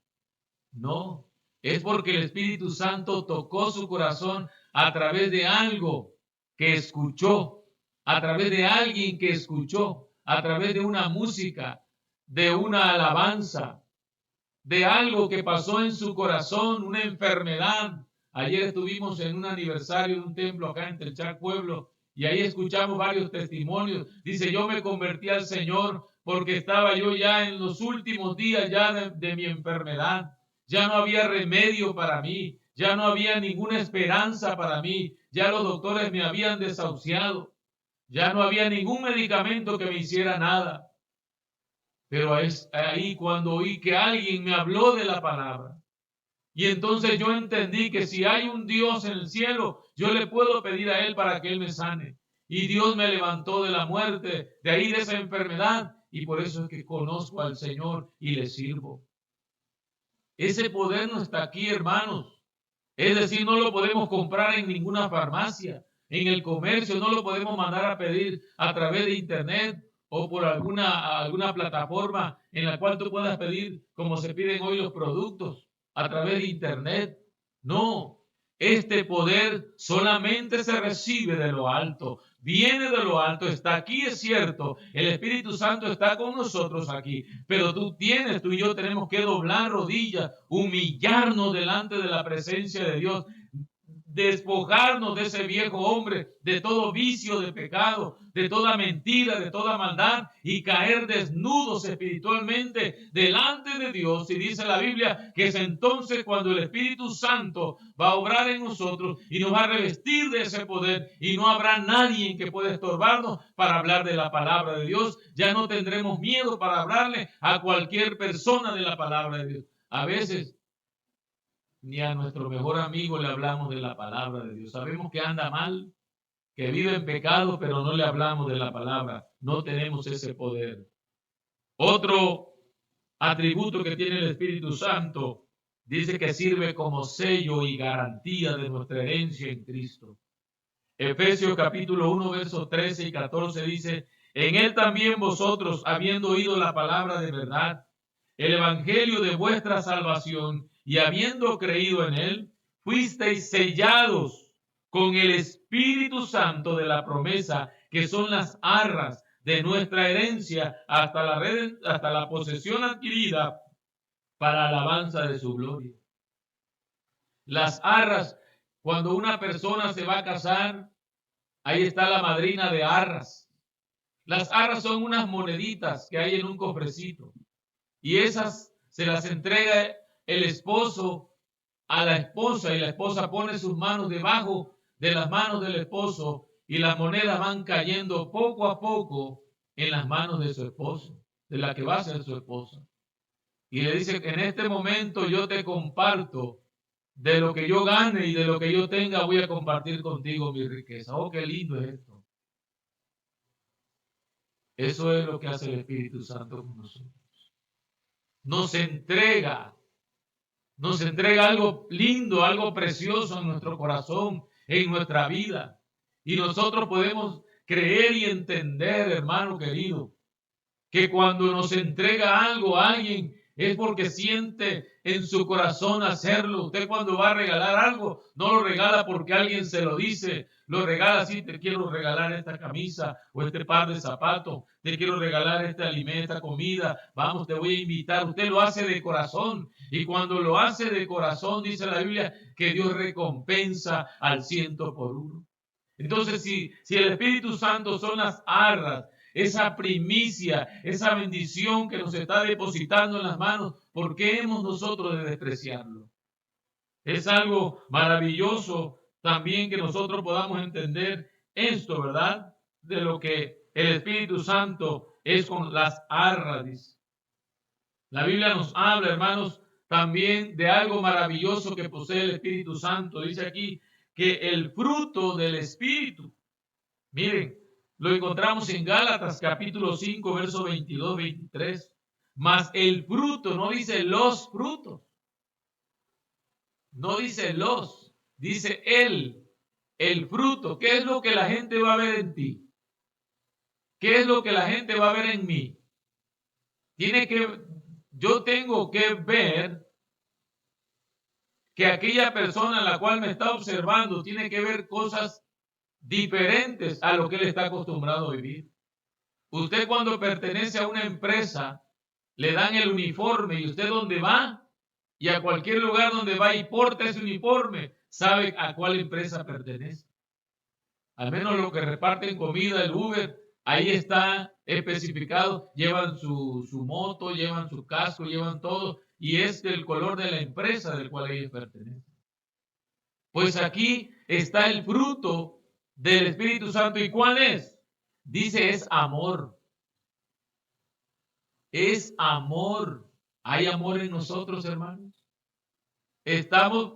No, es porque el Espíritu Santo tocó su corazón a través de algo que escuchó, a través de alguien que escuchó, a través de una música, de una alabanza, de algo que pasó en su corazón, una enfermedad. Ayer estuvimos en un aniversario de un templo acá en Telchac Pueblo y ahí escuchamos varios testimonios. Dice, yo me convertí al Señor porque estaba yo ya en los últimos días ya de mi enfermedad. Ya no había remedio para mí. Ya no había ninguna esperanza para mí. Ya los doctores me habían desahuciado. Ya no había ningún medicamento que me hiciera nada. Pero es ahí cuando oí que alguien me habló de la palabra. Y entonces yo entendí que si hay un Dios en el cielo, yo le puedo pedir a Él para que Él me sane. Y Dios me levantó de la muerte, de ahí de esa enfermedad. Y por eso es que conozco al Señor y le sirvo. Ese poder no está aquí, hermanos. Es decir, no lo podemos comprar en ninguna farmacia, en el comercio, no lo podemos mandar a pedir a través de internet o por alguna plataforma en la cual tú puedas pedir como se piden hoy los productos a través de internet. No, este poder solamente se recibe de lo alto, viene de lo alto, está aquí, es cierto, el Espíritu Santo está con nosotros aquí, pero tú y yo tenemos que doblar rodillas, humillarnos delante de la presencia de Dios, despojarnos de ese viejo hombre, de todo vicio de pecado, de toda mentira, de toda maldad y caer desnudos espiritualmente delante de Dios. Y dice la Biblia que es entonces cuando el Espíritu Santo va a obrar en nosotros y nos va a revestir de ese poder y no habrá nadie que pueda estorbarnos para hablar de la palabra de Dios. Ya no tendremos miedo para hablarle a cualquier persona de la palabra de Dios. A veces ni a nuestro mejor amigo le hablamos de la palabra de Dios. Sabemos que anda mal, que vive en pecado, pero no le hablamos de la palabra. No tenemos ese poder. Otro atributo que tiene el Espíritu Santo dice que sirve como sello y garantía de nuestra herencia en Cristo. Efesios capítulo 1, versos 13 y 14 dice, en él también vosotros, habiendo oído la palabra de verdad, el evangelio de vuestra salvación, y habiendo creído en él, fuisteis sellados con el Espíritu Santo de la promesa, que son las arras de nuestra herencia hasta la posesión adquirida para alabanza de su gloria. Las arras, cuando una persona se va a casar, ahí está la madrina de arras. Las arras son unas moneditas que hay en un cofrecito. Y esas se las entrega el esposo a la esposa y la esposa pone sus manos debajo de las manos del esposo y las monedas van cayendo poco a poco en las manos de su esposo, de la que va a ser su esposa. Y le dice que en este momento yo te comparto de lo que yo gane y de lo que yo tenga, voy a compartir contigo mi riqueza. Oh, qué lindo es esto. Eso es lo que hace el Espíritu Santo con nosotros. Nos entrega algo lindo, algo precioso en nuestro corazón, en nuestra vida. Y nosotros podemos creer y entender, hermano querido, que cuando nos entrega algo a alguien es porque siente en su corazón hacerlo. Usted cuando va a regalar algo, no lo regala porque alguien se lo dice, lo regala así, te quiero regalar esta camisa o este par de zapatos, te quiero regalar este alimento, esta comida, vamos, te voy a invitar. Usted lo hace de corazón y cuando lo hace de corazón, dice la Biblia, que Dios recompensa al 100%. Entonces, si el Espíritu Santo son las arras, esa primicia, esa bendición que nos está depositando en las manos, ¿por qué hemos nosotros de despreciarlo? Es algo maravilloso también que nosotros podamos entender esto, ¿verdad? De lo que el Espíritu Santo es con las arras. La Biblia nos habla, hermanos, también de algo maravilloso que posee el Espíritu Santo. Dice aquí que el fruto del Espíritu, miren, lo encontramos en Gálatas capítulo 5, verso 22-23. Mas el fruto, no dice los frutos. No dice los, dice el fruto. ¿Qué es lo que la gente va a ver en ti? ¿Qué es lo que la gente va a ver en mí? Yo tengo que ver que aquella persona a la cual me está observando tiene que ver cosas diferentes a lo que él está acostumbrado a vivir. Usted cuando pertenece a una empresa, le dan el uniforme y usted donde va y a cualquier lugar donde va y porta ese uniforme, sabe a cuál empresa pertenece. Al menos los que reparten comida, el Uber, ahí está especificado, llevan su moto, llevan su casco, llevan todo y es del color de la empresa del cual ellos pertenecen. Pues aquí está el fruto del Espíritu Santo. ¿Y cuál es? Dice, es amor. Es amor. ¿Hay amor en nosotros, hermanos?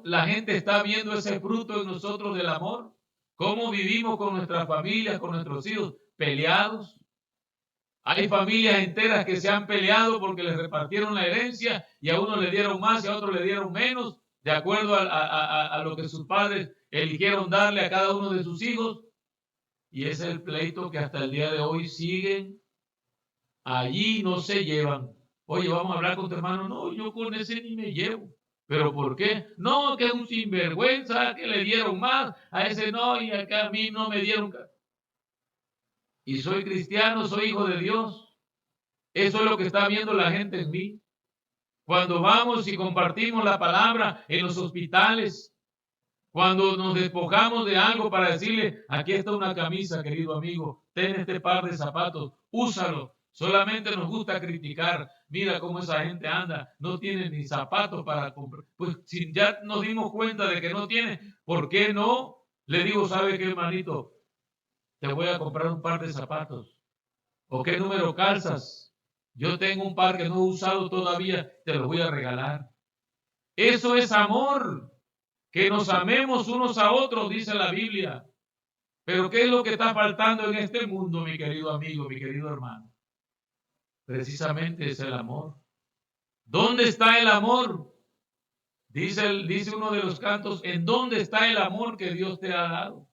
La gente está viendo ese fruto en nosotros del amor. ¿Cómo vivimos con nuestras familias, con nuestros hijos? Peleados. Hay familias enteras que se han peleado porque les repartieron la herencia y a uno le dieron más y a otro le dieron menos, de acuerdo a lo que sus padres eligieron darle a cada uno de sus hijos. Y ese es el pleito que hasta el día de hoy siguen. Allí no se llevan. Oye, vamos a hablar con tu hermano. No, yo con ese ni me llevo. ¿Pero por qué? No, que es un sinvergüenza, que le dieron más, a ese no, y acá a mí no me dieron. Y soy cristiano, soy hijo de Dios. Eso es lo que está viendo la gente en mí. Cuando vamos y compartimos la palabra en los hospitales, cuando nos despojamos de algo para decirle, aquí está una camisa, querido amigo, ten este par de zapatos, úsalo. Solamente nos gusta criticar. Mira cómo esa gente anda, no tiene ni zapatos para comprar. Pues si ya nos dimos cuenta de que no tiene, ¿por qué no? Le digo, ¿sabe qué, hermanito? Te voy a comprar un par de zapatos. ¿O qué número calzas? Yo tengo un par que no he usado todavía, te lo voy a regalar. Eso es amor. Que nos amemos unos a otros, dice la Biblia. Pero ¿qué es lo que está faltando en este mundo, mi querido amigo, mi querido hermano? Precisamente es el amor. ¿Dónde está el amor? Dice uno de los cantos, ¿en dónde está el amor que Dios te ha dado?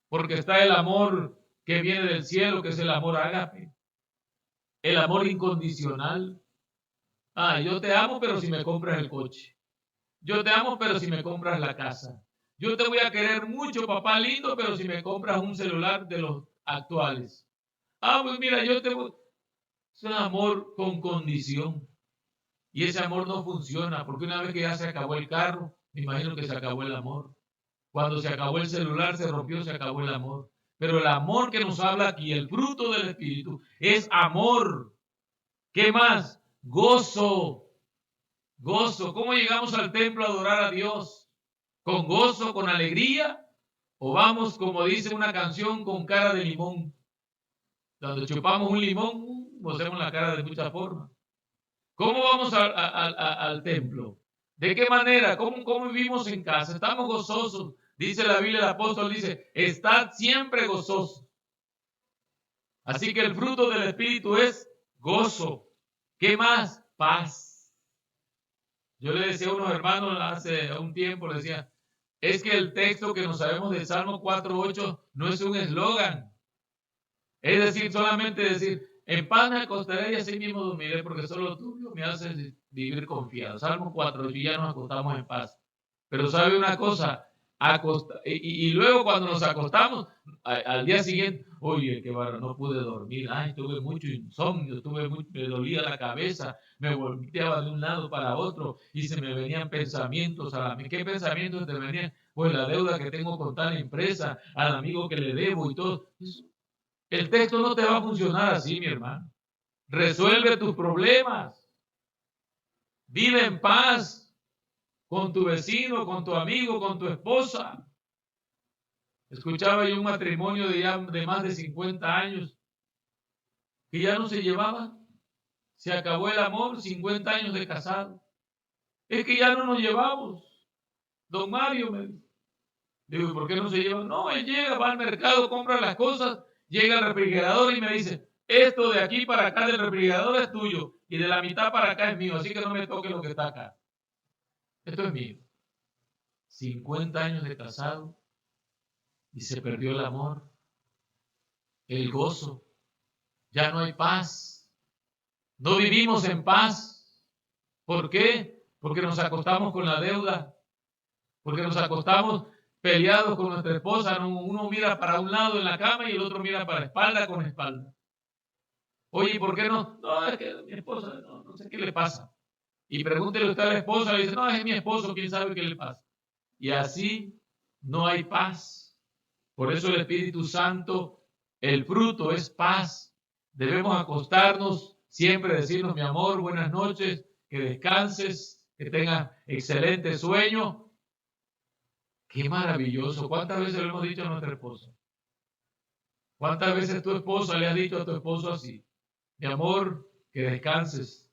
Porque está el amor que viene del cielo, que es el amor ágape, el amor incondicional. Yo te amo, pero si me compras el coche. Yo te amo, pero si me compras la casa. Yo te voy a querer mucho, papá lindo, pero si me compras un celular de los actuales. Pues mira, es un amor con condición. Y ese amor no funciona, porque una vez que ya se acabó el carro, me imagino que se acabó el amor. Cuando se acabó el celular, se rompió, se acabó el amor. Pero el amor que nos habla aquí, el fruto del Espíritu, es amor. ¿Qué más? Gozo. Gozo. ¿Cómo llegamos al templo a adorar a Dios? ¿Con gozo, con alegría? ¿O vamos, como dice una canción, con cara de limón? Cuando chupamos un limón, hacemos la cara de muchas formas. ¿Cómo vamos al templo? ¿De qué manera? ¿Cómo vivimos en casa? Estamos gozosos. Dice la Biblia, el apóstol dice, estad siempre gozosos. Así que el fruto del Espíritu es gozo. ¿Qué más? Paz. Yo le decía a unos hermanos hace un tiempo, le decía, es que el texto que nos sabemos del Salmo 4:8 no es un eslogan. Es decir, solamente decir, en paz me acostaré y así mismo dormiré, porque solo tú me haces vivir confiado. Salmo 4, y ya nos acostamos en paz. Pero sabe una cosa, y luego cuando nos acostamos, al día siguiente, oye, qué barro, no pude dormir, tuve mucho insomnio, me dolía la cabeza, me volteaba de un lado para otro y se me venían pensamientos a la mente. ¿Qué pensamientos te venían? Pues la deuda que tengo con tal empresa, al amigo que le debo y todo. El texto no te va a funcionar así, mi hermano. Resuelve tus problemas. Vive en paz con tu vecino, con tu amigo, con tu esposa. Escuchaba yo un matrimonio de más de 50 años que ya no se llevaban. Se acabó el amor, 50 años de casado. Es que ya no nos llevamos. Don Mario me dice. Digo, ¿y por qué no se llevan? No, él llega, va al mercado, compra las cosas, llega al refrigerador y me dice, esto de aquí para acá del refrigerador es tuyo y de la mitad para acá es mío, así que no me toque lo que está acá. Esto es mío. 50 años de casado y se perdió el amor, el gozo. Ya no hay paz. No vivimos en paz. ¿Por qué? Porque nos acostamos con la deuda. Porque nos acostamos peleados con nuestra esposa. Uno mira para un lado en la cama y el otro mira para espalda con espalda. Oye, ¿por qué no? No, es que mi esposa, no sé qué le pasa. Y pregúntele usted a la esposa, le dice, no, es mi esposo, quién sabe qué le pasa. Y así no hay paz. Por eso el Espíritu Santo, el fruto es paz. Debemos acostarnos, siempre decirnos, mi amor, buenas noches, que descanses, que tengas excelente sueño. Qué maravilloso. ¿Cuántas veces le hemos dicho a nuestra esposa? ¿Cuántas veces tu esposa le ha dicho a tu esposo así? Mi amor, que descanses,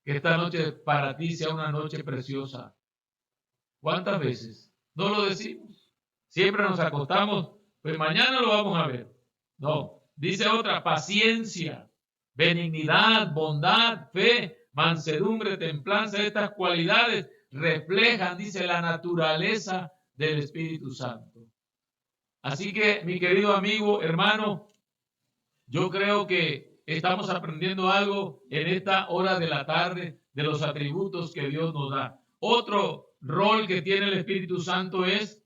que esta noche para ti sea una noche preciosa. ¿Cuántas veces? No lo decimos. Siempre nos acostamos, pues mañana lo vamos a ver. No, dice otra, paciencia, benignidad, bondad, fe, mansedumbre, templanza. Estas cualidades reflejan, dice, la naturaleza del Espíritu Santo. Así que, mi querido amigo, hermano, yo creo que estamos aprendiendo algo en esta hora de la tarde de los atributos que Dios nos da. Otro rol que tiene el Espíritu Santo es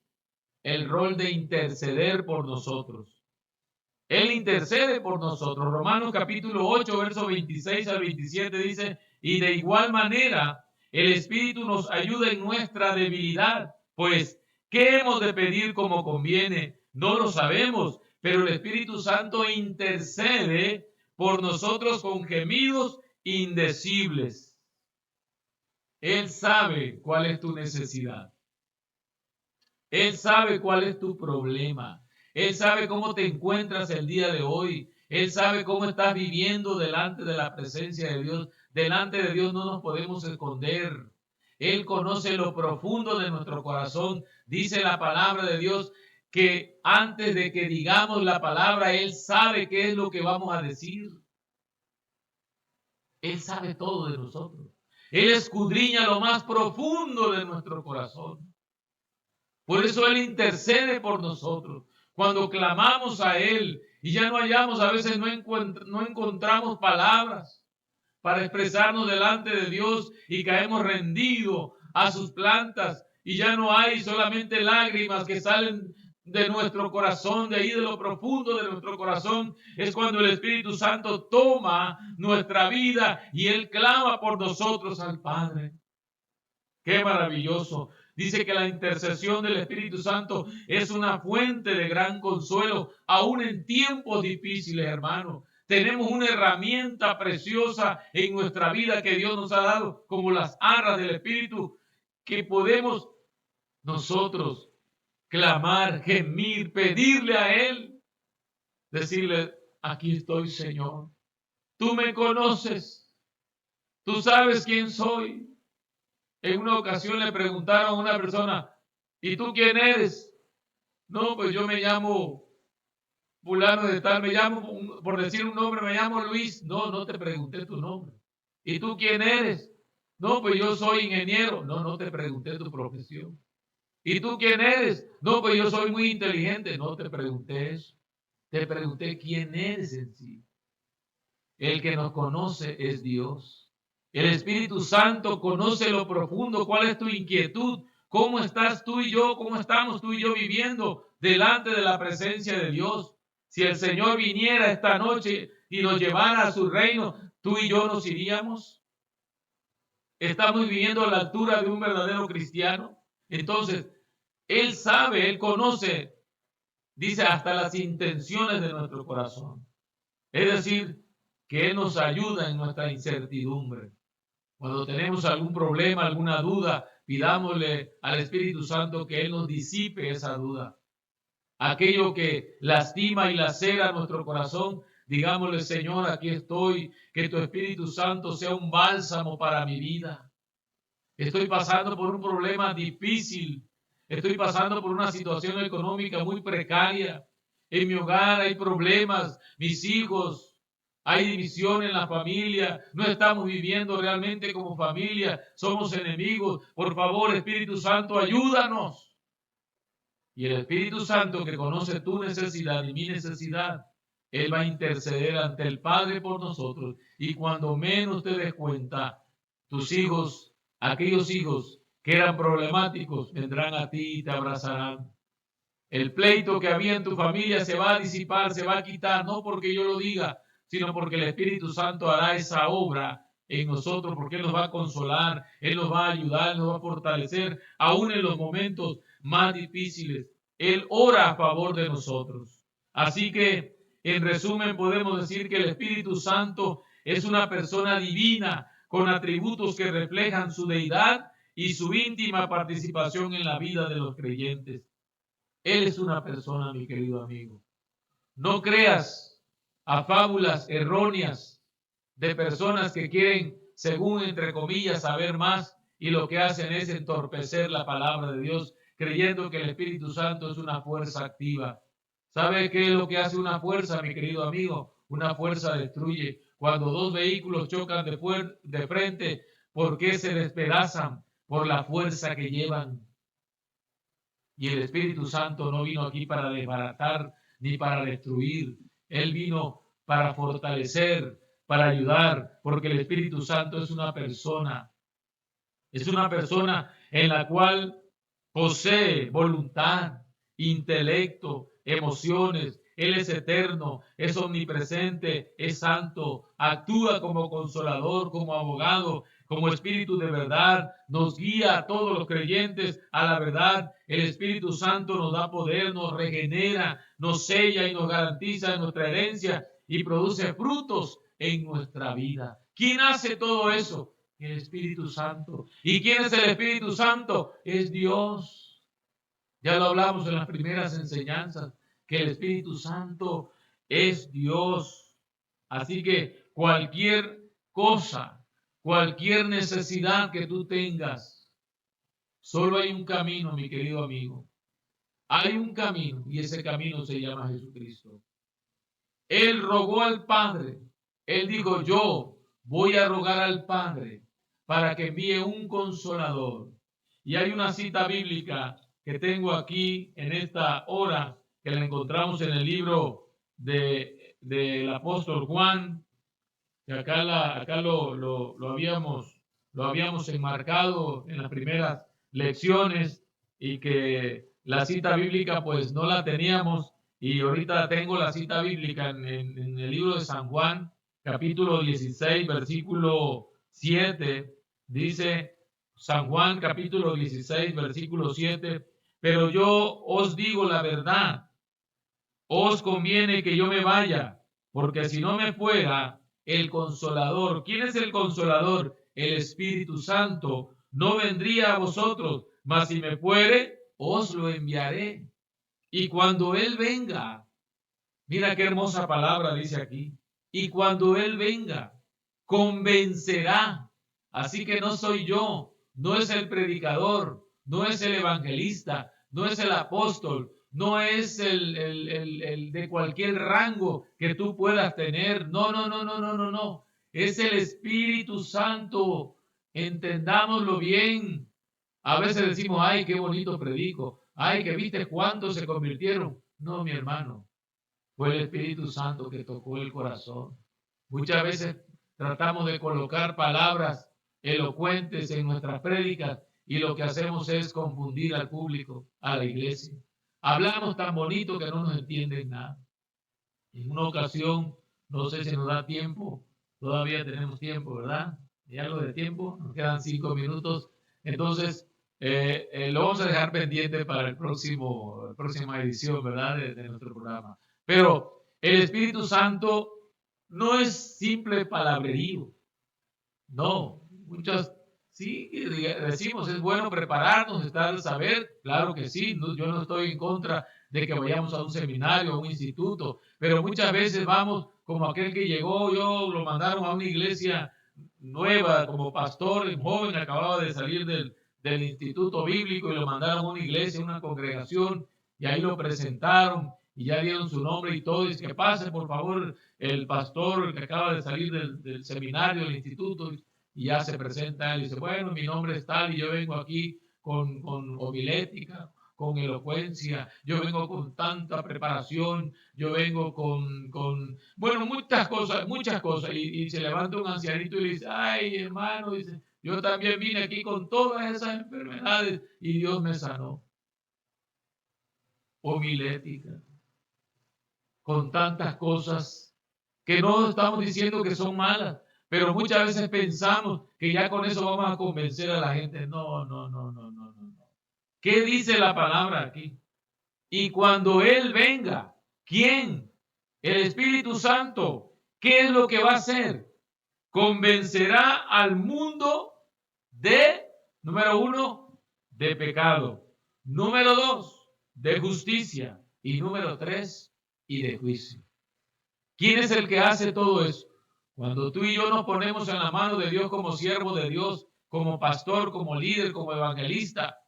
el rol de interceder por nosotros. Él intercede por nosotros. Romanos capítulo 8, versos 26 al 27 dice, y de igual manera el Espíritu nos ayuda en nuestra debilidad, pues, ¿qué hemos de pedir como conviene? No lo sabemos, pero el Espíritu Santo intercede por nosotros con gemidos indecibles. Él sabe cuál es tu necesidad. Él sabe cuál es tu problema. Él sabe cómo te encuentras el día de hoy. Él sabe cómo estás viviendo delante de la presencia de Dios. Delante de Dios no nos podemos esconder. Él conoce lo profundo de nuestro corazón. Dice la palabra de Dios que antes de que digamos la palabra, Él sabe qué es lo que vamos a decir. Él sabe todo de nosotros. Él escudriña lo más profundo de nuestro corazón. Por eso Él intercede por nosotros. Cuando clamamos a Él y ya no hallamos, a veces no encontramos palabras para expresarnos delante de Dios y caemos rendidos a sus plantas y ya no hay solamente lágrimas que salen de nuestro corazón, de ahí de lo profundo de nuestro corazón, es cuando el Espíritu Santo toma nuestra vida y Él clama por nosotros al Padre. ¡Qué maravilloso! Dice que la intercesión del Espíritu Santo es una fuente de gran consuelo, aún en tiempos difíciles, hermano. Tenemos una herramienta preciosa en nuestra vida que Dios nos ha dado, como las arras del Espíritu, que podemos nosotros clamar, gemir, pedirle a Él, decirle, aquí estoy, Señor. Tú me conoces, tú sabes quién soy. En una ocasión le preguntaron a una persona, ¿y tú quién eres? No, pues yo me llamo fulano de tal, me llamo, por decir un nombre, me llamo Luis. No, no te pregunté tu nombre. ¿Y tú quién eres? No, pues yo soy ingeniero. No, no te pregunté tu profesión. ¿Y tú quién eres? No, pues yo soy muy inteligente. No te pregunté eso. Te pregunté quién eres en sí. El que nos conoce es Dios. El Espíritu Santo conoce lo profundo, cuál es tu inquietud, cómo estás tú y yo, cómo estamos tú y yo viviendo delante de la presencia de Dios. Si el Señor viniera esta noche y nos llevara a su reino, tú y yo nos iríamos. Estamos viviendo a la altura de un verdadero cristiano. Entonces, Él sabe, Él conoce, dice, hasta las intenciones de nuestro corazón. Es decir, que Él nos ayuda en nuestra incertidumbre. Cuando tenemos algún problema, alguna duda, pidámosle al Espíritu Santo que Él nos disipe esa duda. Aquello que lastima y lacera nuestro corazón, digámosle, Señor, aquí estoy, que tu Espíritu Santo sea un bálsamo para mi vida. Estoy pasando por un problema difícil, estoy pasando por una situación económica muy precaria. En mi hogar hay problemas, mis hijos, hay división en la familia, no estamos viviendo realmente como familia, somos enemigos. Por favor, Espíritu Santo, ayúdanos. Y el Espíritu Santo, que conoce tu necesidad y mi necesidad, Él va a interceder ante el Padre por nosotros. Y cuando menos te des cuenta, tus hijos, aquellos hijos que eran problemáticos, vendrán a ti y te abrazarán. El pleito que había en tu familia se va a disipar, se va a quitar, no porque yo lo diga, sino porque el Espíritu Santo hará esa obra en nosotros, porque Él nos va a consolar, Él nos va a ayudar, Él nos va a fortalecer, aún en los momentos más difíciles. Él ora a favor de nosotros. Así que, en resumen, podemos decir que el Espíritu Santo es una persona divina, con atributos que reflejan su deidad y su íntima participación en la vida de los creyentes. Él es una persona, mi querido amigo. No creas a fábulas erróneas de personas que quieren, según entre comillas, saber más y lo que hacen es entorpecer la palabra de Dios, creyendo que el Espíritu Santo es una fuerza activa. ¿Sabe qué es lo que hace una fuerza, mi querido amigo? Una fuerza destruye. Cuando dos vehículos chocan de frente, ¿por qué se despedazan? Por la fuerza que llevan. Y el Espíritu Santo no vino aquí para desbaratar ni para destruir. Él vino para fortalecer, para ayudar, porque el Espíritu Santo es una persona. Es una persona en la cual posee voluntad, intelecto, emociones. Él es eterno, es omnipresente, es santo, actúa como consolador, como abogado, como espíritu de verdad, nos guía a todos los creyentes a la verdad. El Espíritu Santo nos da poder, nos regenera, nos sella y nos garantiza nuestra herencia y produce frutos en nuestra vida. ¿Quién hace todo eso? El Espíritu Santo. ¿Y quién es el Espíritu Santo? Es Dios. Ya lo hablamos en las primeras enseñanzas, que el Espíritu Santo es Dios. Así que cualquier cosa, cualquier necesidad que tú tengas, solo hay un camino, mi querido amigo. Hay un camino y ese camino se llama Jesucristo. Él rogó al Padre. Él dijo, yo voy a rogar al Padre para que envíe un consolador. Y hay una cita bíblica que tengo aquí en esta hora, que la encontramos en el libro del apóstol Juan, que acá lo habíamos enmarcado en las primeras lecciones y que la cita bíblica pues no la teníamos y ahorita tengo la cita bíblica en el libro de San Juan, capítulo 16, versículo 7, dice San Juan, capítulo 16, versículo 7, pero yo os digo la verdad, os conviene que yo me vaya, porque si no me fuera, el Consolador, ¿quién es el Consolador? El Espíritu Santo, no vendría a vosotros, mas si me fuere, os lo enviaré. Y cuando Él venga, mira qué hermosa palabra dice aquí, y cuando Él venga, convencerá. Así que no soy yo, no es el predicador, no es el evangelista, no es el apóstol, no es el de cualquier rango que tú puedas tener. No, no, no, no, no, no, no. Es el Espíritu Santo. Entendámoslo bien. A veces decimos, ay, qué bonito predico. Ay, que viste cuántos se convirtieron. No, mi hermano. Fue el Espíritu Santo que tocó el corazón. Muchas veces tratamos de colocar palabras elocuentes en nuestras prédicas y lo que hacemos es confundir al público, a la iglesia. Hablamos tan bonito que no nos entienden nada. En una ocasión, no sé si nos da tiempo, todavía tenemos tiempo, ¿verdad? ¿Y algo de tiempo? Nos quedan 5 minutos. Entonces, lo vamos a dejar pendiente para la próxima edición, ¿verdad? De nuestro programa. Pero el Espíritu Santo no es simple palabrerío. No, muchas, sí, decimos, es bueno prepararnos, estar al saber, claro que sí, no, yo no estoy en contra de que vayamos a un seminario, a un instituto, pero muchas veces vamos como aquel que llegó, yo lo mandaron a una iglesia nueva como pastor, joven, acababa de salir del instituto bíblico y lo mandaron a una iglesia, a una congregación, y ahí lo presentaron y ya dieron su nombre y todo, y dice que pase por favor el pastor que acaba de salir del seminario, del instituto, y ya se presenta él y dice, bueno, mi nombre es tal y yo vengo aquí con homilética, con elocuencia, yo vengo con tanta preparación, yo vengo bueno, muchas cosas, y se levanta un ancianito y le dice, ay, hermano, dice, yo también vine aquí con todas esas enfermedades y Dios me sanó. Homilética, con tantas cosas que no estamos diciendo que son malas, pero muchas veces pensamos que ya con eso vamos a convencer a la gente. No, no, no, no, no, no. ¿Qué dice la palabra aquí? Y cuando Él venga, ¿quién? El Espíritu Santo. ¿Qué es lo que va a hacer? convencerá al mundo de, número 1, de pecado. Número 2, de justicia. Y número 3, y de juicio. ¿Quién es el que hace todo eso? Cuando tú y yo nos ponemos en la mano de Dios como siervo de Dios, como pastor, como líder, como evangelista,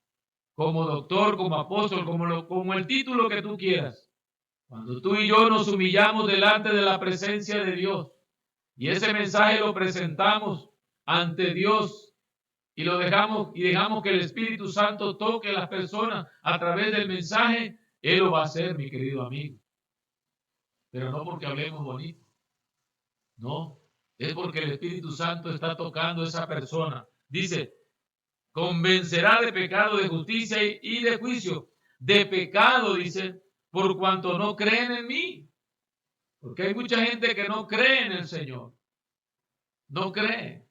como doctor, como apóstol, como el título que tú quieras. Cuando tú y yo nos humillamos delante de la presencia de Dios y ese mensaje lo presentamos ante Dios y dejamos que el Espíritu Santo toque a las personas a través del mensaje, Él lo va a hacer, mi querido amigo. Pero no porque hablemos bonito. No, es porque el Espíritu Santo está tocando a esa persona. Dice, convencerá de pecado, de justicia y de juicio. De pecado, dice, por cuanto no creen en mí. Porque hay mucha gente que no cree en el Señor. No cree.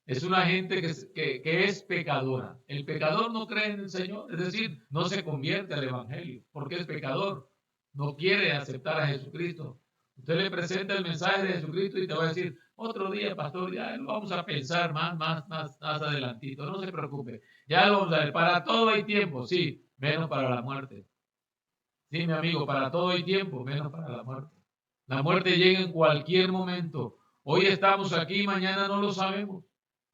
Es una gente que es pecadora. El pecador no cree en el Señor. Es decir, no se convierte al Evangelio. Porque es pecador. No quiere aceptar a Jesucristo. Usted le presenta el mensaje de Jesucristo y te va a decir, otro día, pastor, ya lo vamos a pensar más adelantito. No se preocupe. Ya lo vamos a ver. Para todo hay tiempo, sí, menos para la muerte. Sí, mi amigo, para todo hay tiempo, menos para la muerte. La muerte llega en cualquier momento. Hoy estamos aquí, mañana no lo sabemos.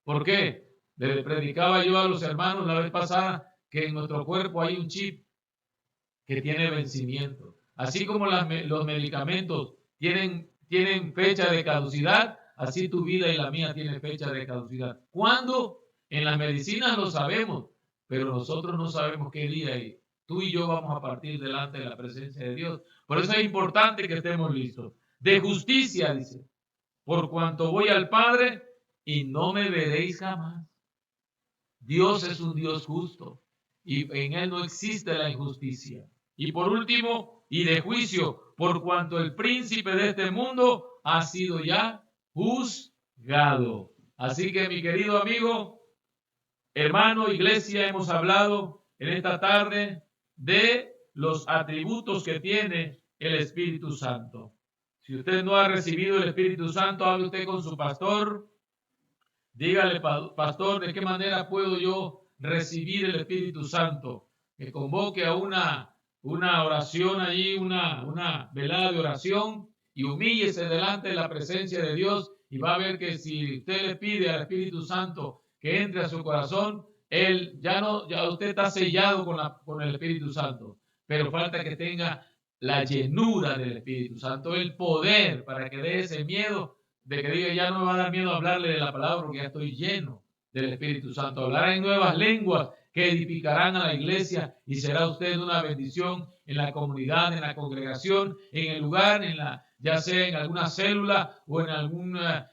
¿Por qué? Le predicaba yo a los hermanos la vez pasada que en nuestro cuerpo hay un chip que tiene vencimiento. Así como los medicamentos tienen fecha de caducidad, así tu vida y la mía tienen fecha de caducidad. ¿Cuándo? En las medicinas lo sabemos, pero nosotros no sabemos qué día y tú y yo vamos a partir delante de la presencia de Dios. Por eso es importante que estemos listos. De justicia, dice, por cuanto voy al Padre y no me veréis jamás. Dios es un Dios justo y en Él no existe la injusticia. Y por último, y de juicio, por cuanto el príncipe de este mundo ha sido ya juzgado. Así que, mi querido amigo, hermano, iglesia, hemos hablado en esta tarde de los atributos que tiene el Espíritu Santo. Si usted no ha recibido el Espíritu Santo, hable usted con su pastor. Dígale, pastor, ¿de qué manera puedo yo recibir el Espíritu Santo? Que convoque a una oración allí, una velada de oración y humíllese delante de la presencia de Dios y va a ver que si usted le pide al Espíritu Santo que entre a su corazón, él ya usted está sellado con el Espíritu Santo, pero falta que tenga la llenura del Espíritu Santo, el poder para que dé ese miedo de que diga, ya no me va a dar miedo hablarle de la palabra porque ya estoy lleno del Espíritu Santo. Hablará en nuevas lenguas que edificarán a la iglesia y será usted una bendición en la comunidad, en la congregación, en el lugar, ya sea en alguna célula o en alguna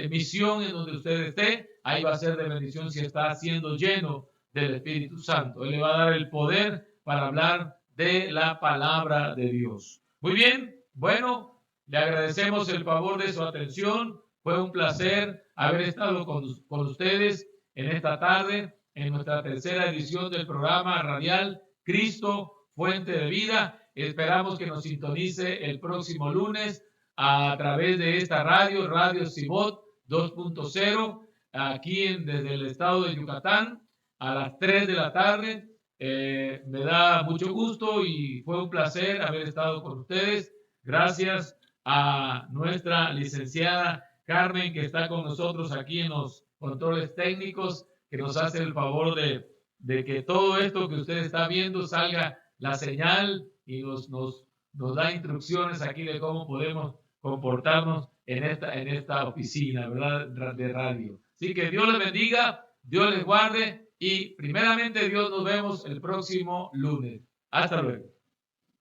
misión en donde usted esté. Ahí va a ser de bendición si está siendo lleno del Espíritu Santo. Él le va a dar el poder para hablar de la palabra de Dios. Muy bien, bueno. Le agradecemos el favor de su atención. Fue un placer haber estado con ustedes en esta tarde, en nuestra tercera edición del programa radial Cristo, Fuente de Vida. Esperamos que nos sintonice el próximo lunes a través de esta Radio Sibot 2.0, aquí desde el estado de Yucatán, a las 3 de la tarde. Me da mucho gusto y fue un placer haber estado con ustedes. Gracias a nuestra licenciada Carmen, que está con nosotros aquí en los controles técnicos, que nos hace el favor de que todo esto que usted está viendo salga la señal y nos da instrucciones aquí de cómo podemos comportarnos en esta oficina, ¿verdad?, de radio. Así que Dios les bendiga, Dios les guarde y primeramente Dios nos vemos el próximo lunes. Hasta luego.